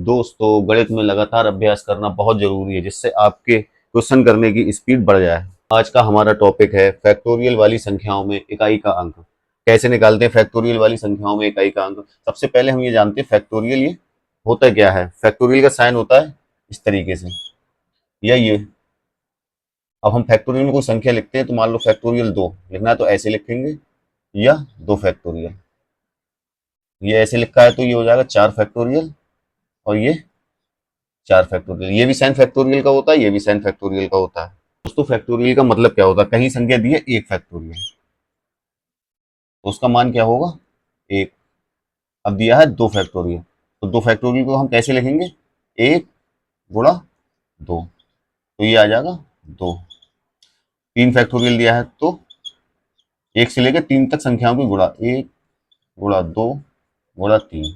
दोस्तों, गणित में लगातार अभ्यास करना बहुत जरूरी है जिससे आपके क्वेश्चन करने की स्पीड बढ़ जाए। आज का हमारा टॉपिक है फैक्टोरियल वाली संख्याओं में इकाई का अंक। कैसे निकालते हैं फैक्टोरियल वाली संख्याओं में इकाई का अंक। सबसे पहले हम ये जानते हैं फैक्टोरियल ये होता क्या है। फैक्टोरियल का साइन होता है इस तरीके से, या ये। अब हम फैक्टोरियल में कोई संख्या लिखते हैं तो मान लो फैक्टोरियल 2 लिखना है तो ऐसे लिखेंगे, या 2 फैक्टोरियल। ये ऐसे लिखा है तो ये हो जाएगा 4 फैक्टोरियल, और ये 4 फैक्टोरियल। ये भी साइन फैक्टोरियल का होता है, ये भी साइन फैक्टोरियल का होता है। दोस्तों, फैक्टोरियल का मतलब क्या होता है। कहीं संख्या दी है 1 फैक्टोरियल तो उसका मान क्या होगा 1। अब दिया है 2 फैक्टोरियल तो 2 फैक्टोरियल को हम कैसे लिखेंगे 1 गुणा 2, तो ये आ जाएगा 2। 3 फैक्टोरियल दिया है तो 1 से लेकर 3 तक संख्याओं की गुणा, 1 गुणा 2 गुणा 3,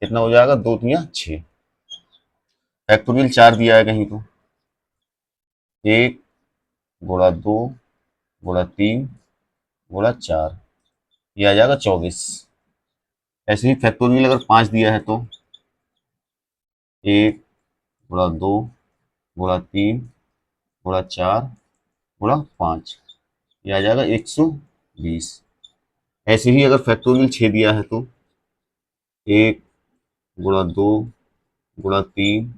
कितना हो जाएगा 2 3 6। फैक्टोरियल 4 दिया है कहीं तो 1 गुणा 2 गुणा 3 गुणा 4, ये आ जाएगा 24। ऐसे ही फैक्टोरियल अगर 5 दिया है तो 1 गुणा 2 गुणा 3 गुणा 4 गुणा 5, ये आ जाएगा 120। ऐसे ही अगर फैक्टोरियल 6 दिया है तो 1 गुणा 2 गुणा 3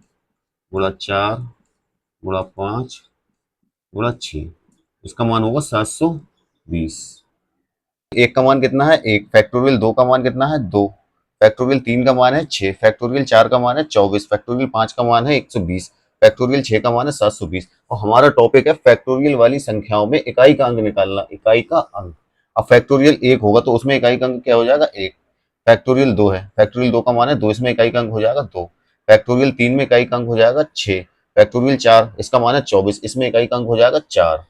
गुणा 4 गुणा 5 गुणा 6, इसका मान होगा 720। 1 का मान कितना है 1, फैक्टोरियल 2 का मान कितना है 2, फैक्टोरियल 3 का मान है 6, फैक्टोरियल 4 का मान है 24, फैक्टोरियल 5 का मान है 120, फैक्टोरियल 6 का मान है 720। और हमारा टॉपिक है फैक्टोरियल वाली संख्याओं में इकाई का अंक निकालना, इकाई का अंक। अब फैक्टोरियल 1 होगा तो उसमें इकाई का अंक क्या हो जाएगा 1। फैक्टोरियल 2 है, फैक्टोरियल 2 का मान है 2, इसमें इकाई का अंक हो जाएगा 2। फैक्टोरियल 3 में इकाई का अंक हो जाएगा 6, फैक्टोरियल 4 इसका मान है 24, इसमें इकाई का अंक हो जाएगा 4।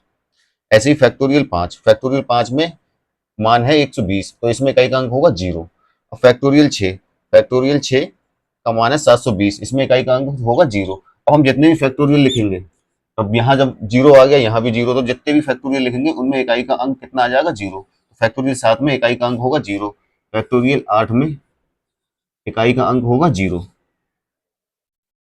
ऐसे ही फैक्टोरियल 5, फैक्टोरियल 5 में मान है 120 तो इसमें इकाई का अंक होगा 0। और फैक्टोरियल 6, फैक्टोरियल 6 का मान है 720, इसमें इकाई का अंक होगा 0। अब हम जितने भी फैक्टोरियल लिखेंगे, अब यहाँ जब 0 आ गया यहाँ भी 0, तो जितने भी फैक्टोरियल लिखेंगे उनमें इकाई का अंक कितना आ जाएगा 0। फैक्टोरियल 7 में इकाई का अंक होगा 0, फैक्टोरियल 8 में इकाई का अंक होगा 0।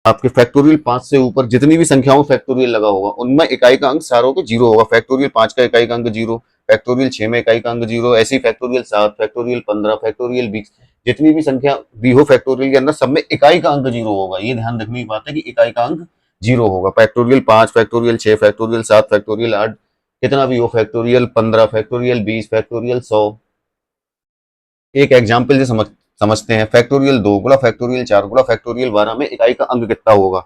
आपके फैक्टोरियल 5 से ऊपर जितनी भी संख्याओं में फैक्टोरियल लगा होगा उनमें इकाई का अंक सारों के 0 होगा। फैक्टोरियल 5 का इकाई का अंक 0, फैक्टोरियल 6 में इकाई का अंक 0, ऐसे ही फैक्टोरियल 7, फैक्टोरियल 15, फैक्टोरियल 20, जितनी भी संख्या दी हो फैक्टोरियल के अंदर सब में इकाई का अंक 0 होगा। ये ध्यान रखने की बात है कि इकाई का अंक 0 होगा। फैक्टोरियल 5, फैक्टोरियल 6, फैक्टोरियल 7, फैक्टोरियल 8, कितना भी हो, फैक्टोरियल 15, फैक्टोरियल 20, फैक्टोरियल 100। एक एग्जाम्पल से समझते हैं। फैक्टोरियल 2 गुणा फैक्टोरियल 4 गुणा फैक्टोरियल 12 में इकाई का अंक कितना होगा।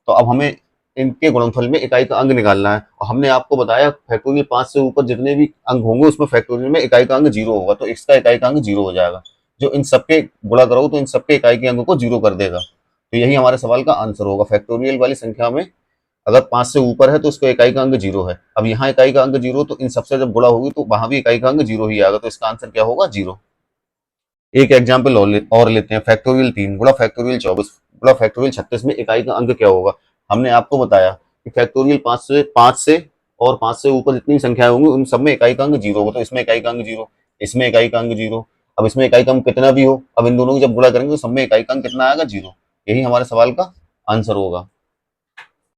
तो अब हमें इनके गुणनफल में इकाई का अंक निकालना है, और हमने आपको बताया फैक्टोरियल 5 से ऊपर जितने भी अंक होंगे उसमें फैक्टोरियल में इकाई का अंक 0 होगा, तो इसका इकाई का अंक 0 हो जाएगा। जो इन सबके गुणा करो तो इन सबके इकाई के अंक को 0 कर देगा। तो यही हमारे सवाल का आंसर होगा। फैक्टोरियल वाली संख्या में अगर 5 से ऊपर है तो उसका इकाई का अंक 0 है। अब यहाँ इकाई का अंक 0, तो इन सबसे जब गुणा होगी तो वहां भी इकाई का अंक 0 ही आएगा, तो इसका आंसर क्या होगा 0। एक एग्जाम्पल और लेते हैं। फैक्टोरियल 3 गुणा फैक्टोरियल 24 गुणा फैक्टोरियल 36 में इकाई का अंक क्या होगा। हमने आपको बताया कि फैक्टोरियल 5 से और 5 से ऊपर जितनी संख्याएं होंगी उन सब में इकाई का अंक 0 होगा, तो इसमें इकाई का अंक 0, इसमें इकाई का अंक 0। अब इसमें इकाई का अंक कितना भी हो, अब इन दोनों की जब गुणा करेंगे तो सब में इकाई का अंक कितना आएगा 0। यही हमारे सवाल का आंसर होगा।